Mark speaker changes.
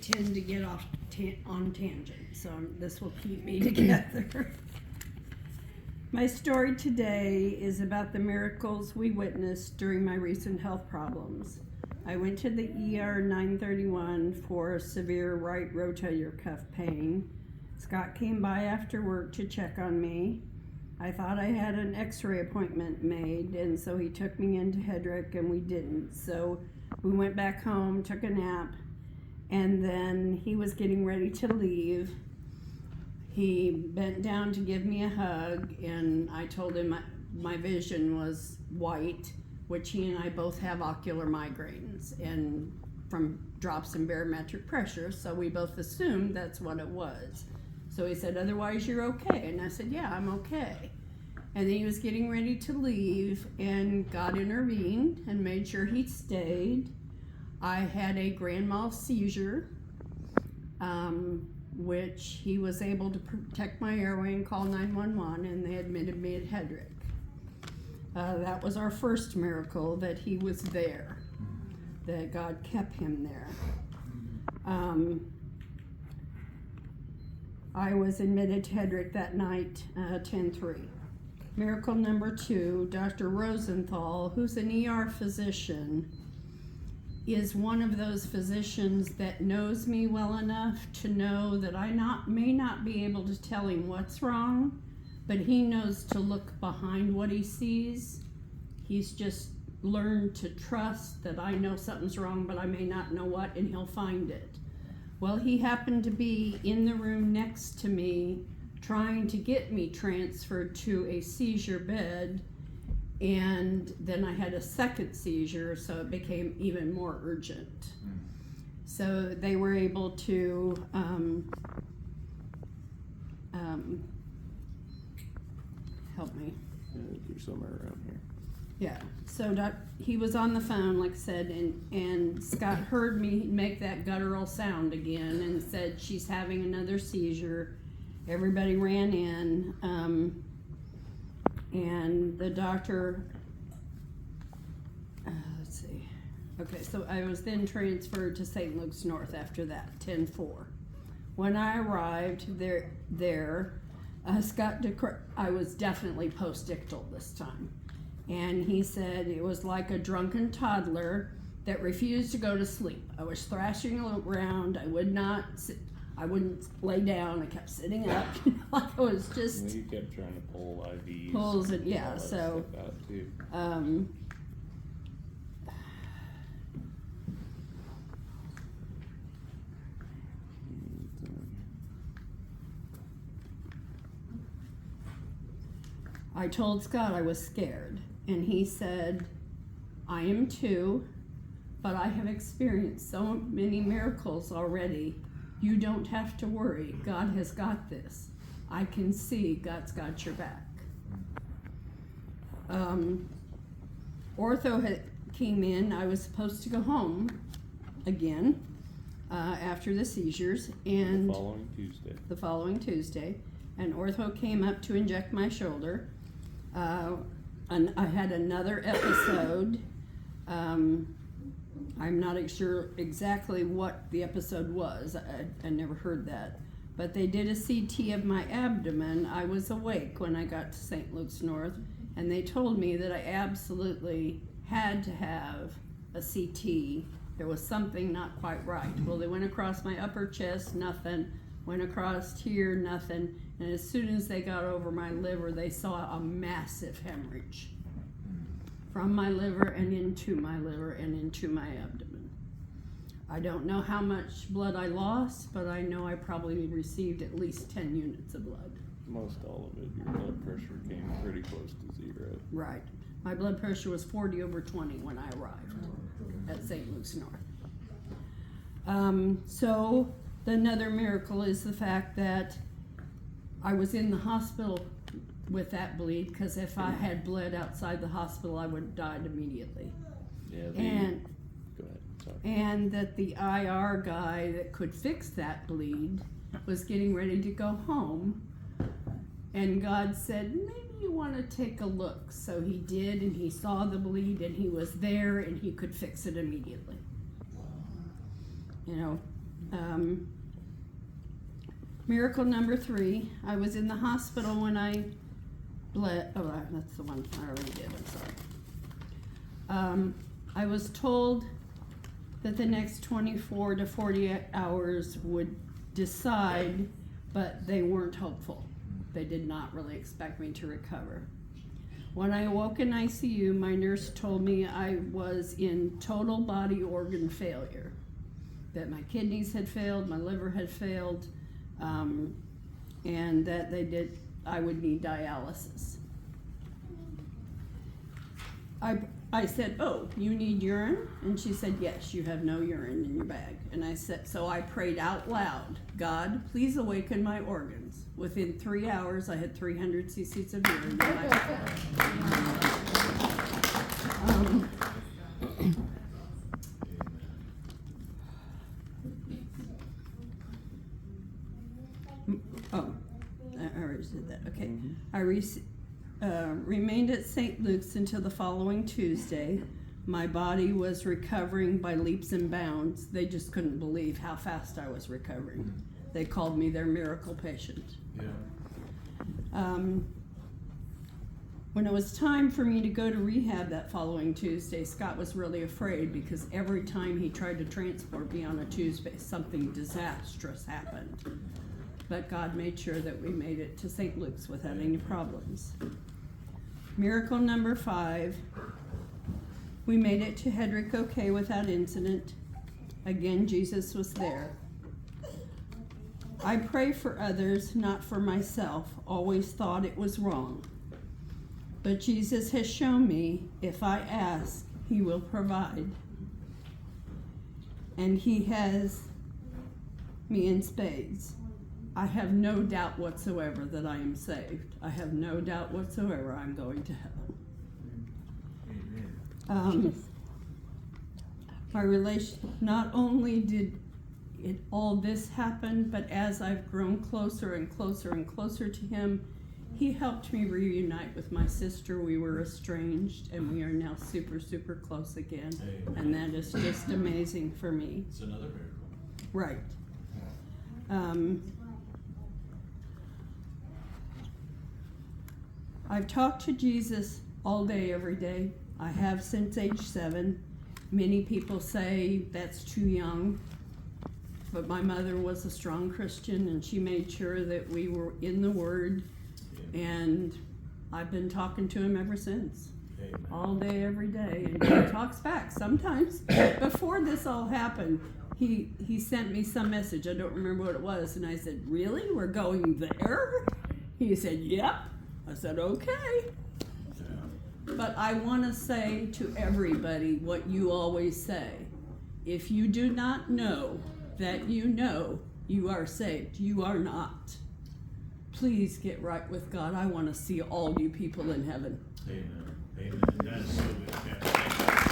Speaker 1: tend to get off on tangents, so this will keep me together. My story today is about the miracles we witnessed during my recent health problems. I went to the ER 931 for severe right rotator cuff pain. Scott came by after work to check on me. I thought I had an x-ray appointment made, and so he took me into Hedrick, and we didn't. So we went back home, took a nap, and then he was getting ready to leave. He bent down to give me a hug, and I told him my vision was white, which he and I both have ocular migraines and from drops in barometric pressure, so we both assumed that's what it was. So he said, "Otherwise you're okay," and I said, "Yeah, I'm okay." And then he was getting ready to leave, and God intervened and made sure he stayed. I had a grand mal seizure, which he was able to protect my airway and call 911, and they admitted me at Hedrick. That was our first miracle, that he was there, that God kept him there. I was admitted to Hedrick that night, 10/3. Miracle number 2, Dr. Rosenthal, who's an ER physician, is one of those physicians that knows me well enough to know that I may not be able to tell him what's wrong, but he knows to look behind what he sees. He's just learned to trust that I know something's wrong, but I may not know what, and he'll find it. Well, he happened to be in the room next to me trying to get me transferred to a seizure bed, and then I had a second seizure, so it became even more urgent. So they were able to help me.
Speaker 2: You're somewhere around here.
Speaker 1: Yeah, so he was on the phone, like I said, and Scott heard me make that guttural sound again and said, "She's having another seizure." Everybody ran in, and the doctor, let's see. Okay, so I was then transferred to St. Luke's North after that, 10/4. When I arrived there, Scott, I was definitely postictal this time. And he said it was like a drunken toddler that refused to go to sleep. I was thrashing around. I wouldn't lay down. I kept sitting up. Like I was just.
Speaker 2: You kept trying to pull IVs.
Speaker 1: Pulls it, yeah. So.
Speaker 2: Out too.
Speaker 1: I told Scott I was scared, and he said, "I am too, but I have experienced so many miracles already. You don't have to worry. God has got this. I can see God's got your back." Ortho came in. I was supposed to go home again after the seizures, and the following Tuesday, and Ortho came up to inject my shoulder. And I had another episode. I'm not sure exactly what the episode was. I never heard that. But they did a CT of my abdomen. I was awake when I got to St. Luke's North, and they told me that I absolutely had to have a CT. There was something not quite right. Well, they went across my upper chest, nothing. Went across here, nothing. And as soon as they got over my liver, they saw a massive hemorrhage from my liver and into my liver and into my abdomen. I don't know how much blood I lost, but I know I probably received at least 10 units of blood.
Speaker 2: Most all of it. Your blood pressure came pretty close to 0.
Speaker 1: Right. My blood pressure was 40/20 when I arrived at St. Luke's North. So another miracle is the fact that I was in the hospital with that bleed, because if I had bled outside the hospital, I would have died immediately.
Speaker 2: Yeah.
Speaker 1: Go
Speaker 2: ahead. Sorry.
Speaker 1: And that the IR guy that could fix that bleed was getting ready to go home, and God said, "Maybe you want to take a look." So he did, and he saw the bleed, and he was there, and he could fix it immediately. You know, Miracle number 3. I was in the hospital when I bled. Oh, that's the one I already did. I'm sorry. I was told that the next 24 to 48 hours would decide, but they weren't hopeful. They did not really expect me to recover. When I awoke in ICU, my nurse told me I was in total body organ failure, that my kidneys had failed, my liver had failed, and that I would need dialysis. I said, "Oh, you need urine?" And she said, "Yes, you have no urine in your bag." And I said, so I prayed out loud, "God, please awaken my organs." Within 3 hours, I had 300 cc's of urine in my bag. I already said that. Okay. I remained at St. Luke's until the following Tuesday. My body was recovering by leaps and bounds. They just couldn't believe how fast I was recovering. They called me their miracle patient. When it was time for me to go to rehab that following Tuesday, Scott was really afraid because every time he tried to transport me on a Tuesday, something disastrous happened. But God made sure that we made it to St. Luke's without any problems. Miracle number 5. We made it to Hedrick okay without incident. Again, Jesus was there. I pray for others, not for myself. Always thought it was wrong. But Jesus has shown me if I ask, He will provide. And He has me in spades. I have no doubt whatsoever that I am saved. I have no doubt whatsoever I'm going to heaven. My relation, not only did all this happen, but as I've grown closer and closer and closer to Him, He helped me reunite with my sister. We were estranged, and we are now super, super close again.
Speaker 3: Amen.
Speaker 1: And that is just amazing for me.
Speaker 3: It's another miracle.
Speaker 1: Right. I've talked to Jesus all day, every day. I have since age 7. Many people say that's too young, but my mother was a strong Christian, and she made sure that we were in the Word, and I've been talking to Him ever since.
Speaker 3: Amen.
Speaker 1: All day, every day, and He talks back. Sometimes, before this all happened, he sent me some message. I don't remember what it was, and I said, "Really? We're going there?" He said, "Yep." I said, "Okay." But I want to say to everybody what you always say. If you do not know that you are saved, you are not. Please get right with God. I want to see all you people in heaven.
Speaker 3: Amen. Amen. That is so good.